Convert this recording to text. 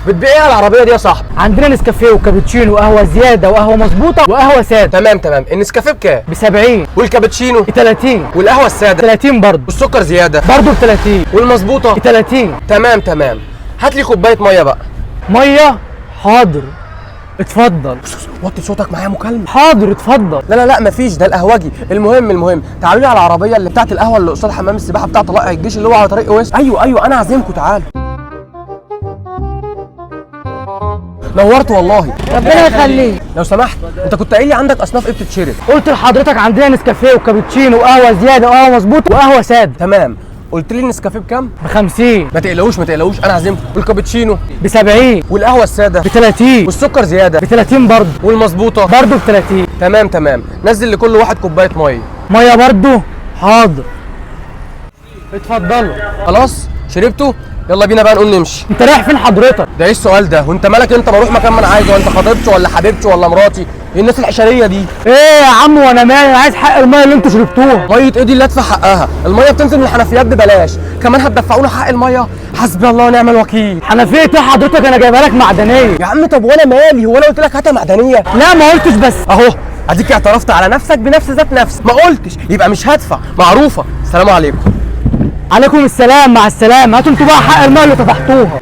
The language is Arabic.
بتبيع ايه على العربيه دي يا صاحبي؟ عندنا نسكافيه وكابتشينو وقهوه زياده وقهوه مظبوطه وقهوه ساده. تمام. النسكافيه بكام؟ ب 70. والكابتشينو؟ ب 30. والقهوه الساده؟ 30 برضه. والسكر زياده؟ برضه ب 30. والمظبوطه؟ ب 30. تمام. هات لي كوبايه ميه بقى. ميه؟ حاضر، اتفضل. وطي صوتك، معايا مكالمه. حاضر اتفضل. لا مفيش، ده القهوجي. المهم تعالوا لي على العربيه اللي بتاعت القهوه اللي قصاد حمام السباحه بتاع طلائع الجيش اللي هو على طريق اويس. ايوه انا عازمكم، تعالوا. نورت والله. ربنا يخليك. لو سمحت، انت كنت قايل لي عندك اصناف ايه بتتشرب؟ قلت لحضرتك عندنا نسكافيه وكابتشينو وقهوه زياده وقهوه مظبوطه وقهوه ساده. تمام. قلت لي النسكافيه بكام؟ ب 50. ما تقلقوش انا عازمكم. والكابتشينو؟ ب 70. والقهوه الساده؟ ب 30. والسكر زياده؟ ب 30 برضه. والمظبوطه؟ برضه ب 30. تمام. نزل لكل واحد كوبايه ميه. ميه برضه؟ حاضر، اتفضلوا. خلاص شربتوا؟ يلا بينا بقى نقوم نمشي. انت رايح فين حضرتك؟ ده ايه السؤال ده؟ وانت مالك؟ انت بروح مكان ما انا عايزه، وانت خطيبتي ولا حبيبتي ولا مراتي؟ ايه الناس الحشريه دي؟ ايه يا عم وانا مالي؟ انا عايز حق الميه اللي انتوا شربتوها. ميه ايه دي اللي ادفع حقها؟ الميه بتنزل من الحنفيات ببلاش، كمان هتدفعونا حق الميه؟ حسبي الله ونعم الوكيل. حنفيه ايه حضرتك؟ انا جايبها لك معدنيه. يا عم طب وانا مالي؟ هو انا قلت لك هاتها معدنيه؟ لا ما قلتش، بس اهو اديك اعترفت على نفسك بنفس ذات نفس. ما قلتش يبقى مش هدفع، معروفه. السلام عليكم. عليكم السلام، مع السلامه. هاتوا انتوا بقى حق الميه اللي طفحتوها.